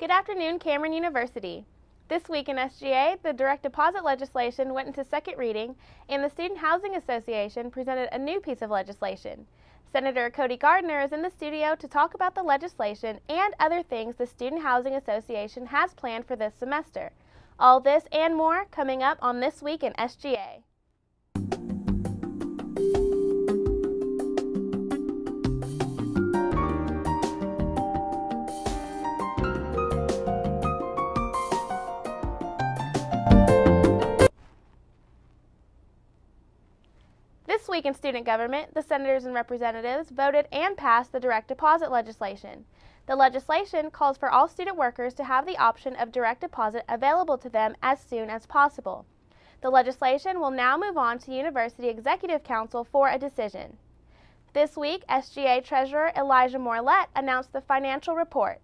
Good afternoon, Cameron University. This week in SGA, the direct deposit legislation went into second reading, and the Student Housing Association presented a new piece of legislation. Senator Cody Garner is in the studio to talk about the legislation and other things the Student Housing Association has planned for this semester. All this and more coming up on This Week in SGA. This week in student government, the senators and representatives voted and passed the direct deposit legislation. The legislation calls for all student workers to have the option of direct deposit available to them as soon as possible. The legislation will now move on to University Executive Council for a decision. This week, SGA Treasurer Elijah Morlett announced the financial report.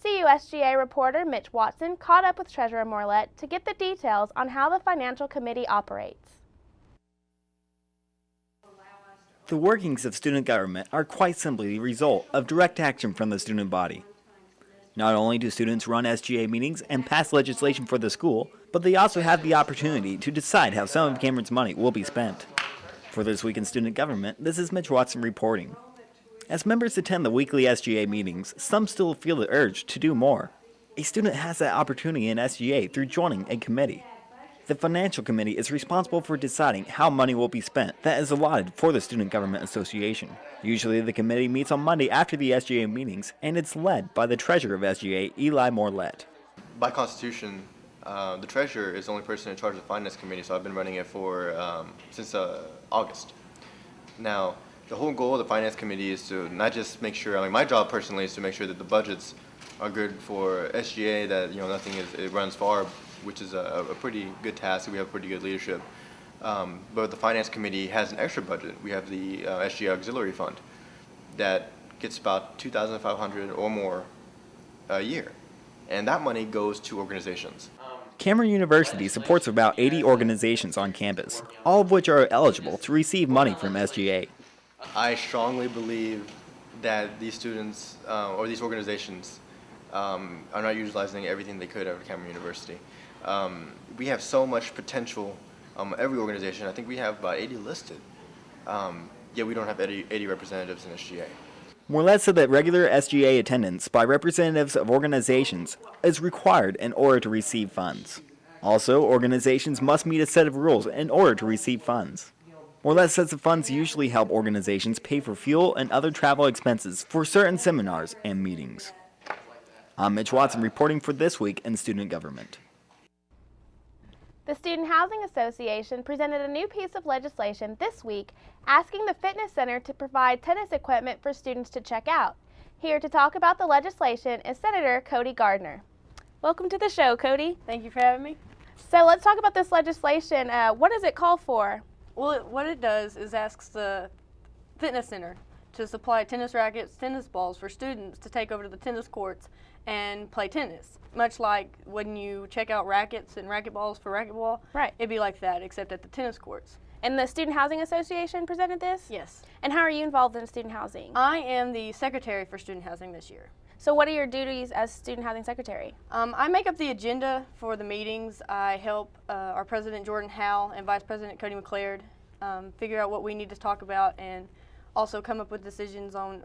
CUSGA reporter Mitch Watson caught up with Treasurer Morlett to get the details on how the Financial Committee operates. The workings of student government are quite simply the result of direct action from the student body. Not only do students run SGA meetings and pass legislation for the school, but they also have the opportunity to decide how some of Cameron's money will be spent. For This Week in Student Government, this is Mitch Watson reporting. As members attend the weekly SGA meetings, some still feel the urge to do more. A student has that opportunity in SGA through joining a committee. The Financial Committee is responsible for deciding how money will be spent that is allotted for the Student Government Association. Usually the committee meets on Monday after the SGA meetings, and it's led by the treasurer of SGA, Eli Morlett. By constitution, the treasurer is the only person in charge of the finance committee, so I've been running it for since August. Now, the whole goal of the finance committee is to not just make sure, my job personally is to make sure that the budgets are good for SGA, that nothing it runs far, which is a pretty good task. We have pretty good leadership. But the Finance Committee has an extra budget. We have the SGA Auxiliary Fund that gets about $2,500 or more a year. And that money goes to organizations. Cameron University supports about 80 organizations on campus, all of which are eligible to receive money from SGA. I strongly believe that these students or these organizations are not utilizing everything they could at Cameron University. We have so much potential. Every organization, I think we have about 80 listed. Yet we don't have 80 representatives in SGA. Morlett said that regular SGA attendance by representatives of organizations is required in order to receive funds. Also, organizations must meet a set of rules in order to receive funds. Morlett says the funds usually help organizations pay for fuel and other travel expenses for certain seminars and meetings. I'm Mitch Watson reporting for This Week in Student Government. The Student Housing Association presented a new piece of legislation this week asking the fitness center to provide tennis equipment for students to check out. Here to talk about the legislation is Senator Cody Garner. Welcome to the show, Cody. Thank you for having me. So let's talk about this legislation. What does it call for? Well, what it does is asks the fitness center to supply tennis rackets, tennis balls for students to take over to the tennis courts and play tennis. Much like when you check out rackets and racquetballs for racquetball, Right. It'd be like that, except at the tennis courts. And the Student Housing Association presented this? Yes. And how are you involved in student housing? I am the secretary for student housing this year. So what are your duties as student housing secretary? I make up the agenda for the meetings. I help our president, Jordan Howell, and vice president, Cody McLeod, figure out what we need to talk about and also come up with decisions on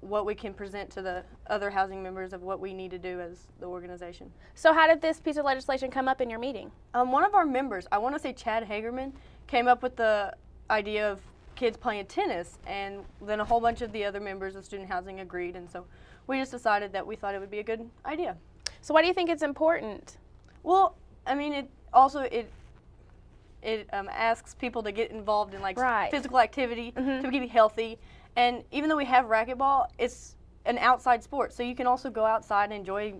what we can present to the other housing members of what we need to do as the organization. So how did this piece of legislation come up in your meeting? One of our members, I want to say Chad Hagerman, came up with the idea of kids playing tennis, and then a whole bunch of the other members of student housing agreed, and so we just decided that we thought it would be a good idea. So why do you think it's important? Well, it asks people to get involved in Right. physical activity to keep healthy. And even though we have racquetball, it's an outside sport, so you can also go outside and enjoy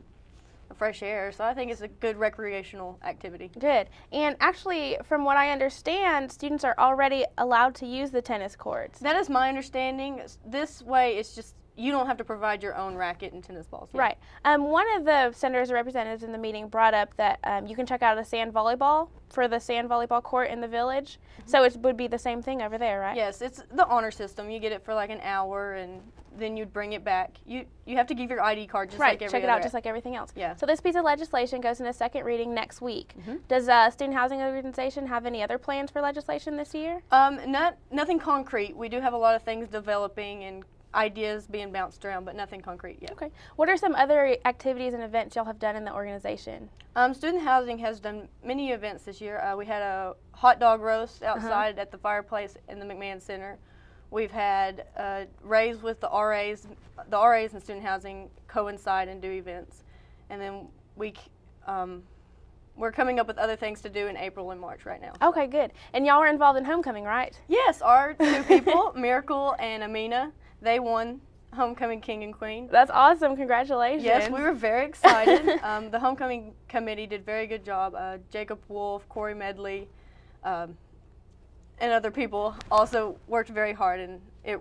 the fresh air. So I think it's a good recreational activity. Good. And actually, from what I understand, students are already allowed to use the tennis courts. That is my understanding. This way, it's just you don't have to provide your own racket and tennis balls. Yeah. Right. One of the senators or representatives in the meeting brought up that you can check out a sand volleyball for the sand volleyball court in the village. So it would be the same thing over there, right? Yes, it's the honor system. You get it for like an hour, and then you'd bring it back. You have to give your ID card just Right, like every check it other out just like everything else. Yeah. So this piece of legislation goes into second reading next week. Does Student Housing Organization have any other plans for legislation this year? Nothing concrete. We do have a lot of things developing and ideas being bounced around, but nothing concrete yet. Okay. What are some other activities and events y'all have done in the organization? Student Housing has done many events this year. We had a hot dog roast outside at the fireplace in the McMahon Center. We've had raves with the RAs. The RAs and Student Housing coincide and do events. And then we're coming up with other things to do in April and March right now. Okay, good. And y'all were involved in homecoming, right? Yes, our two people, Miracle and Amina, they won Homecoming King and Queen. That's awesome. Congratulations. Yes, we were very excited. The homecoming committee did a very good job. Jacob Wolf, Corey Medley, and other people also worked very hard, and it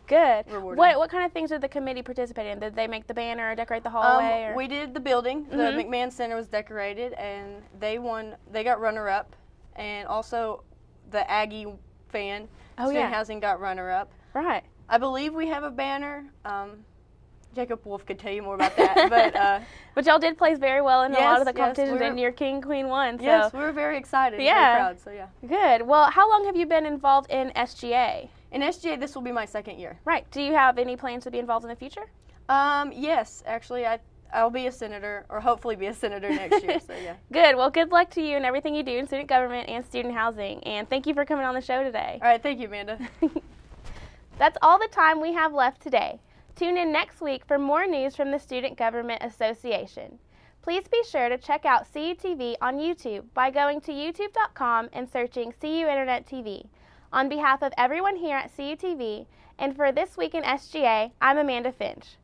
good. rewarding. What kind of things did the committee participate in? Did they make the banner or decorate the hallway? Or? We did the building. The McMahon Center was decorated, and they won. They got runner-up, and also the Aggie fan, Student Housing, got runner-up. Right. I believe we have a banner. Jacob Wolf could tell you more about that, but y'all did place very well in a lot of the competitions, yes, and your King Queen won. So. Yes, we were very excited. Yeah. Very proud. So yeah. Good. Well, how long have you been involved in SGA? In SGA, this will be my second year. Right. Do you have any plans to be involved in the future? Yes, actually, I'll be a senator, or hopefully be a senator next year. So yeah. Good. Well, good luck to you and everything you do in student government and student housing. And thank you for coming on the show today. All right. Thank you, Amanda. That's all the time we have left today. Tune in next week for more news from the Student Government Association. Please be sure to check out CUTV on YouTube by going to youtube.com and searching CUInternetTV. On behalf of everyone here at CUTV, and for This Week in SGA, I'm Amanda Finch.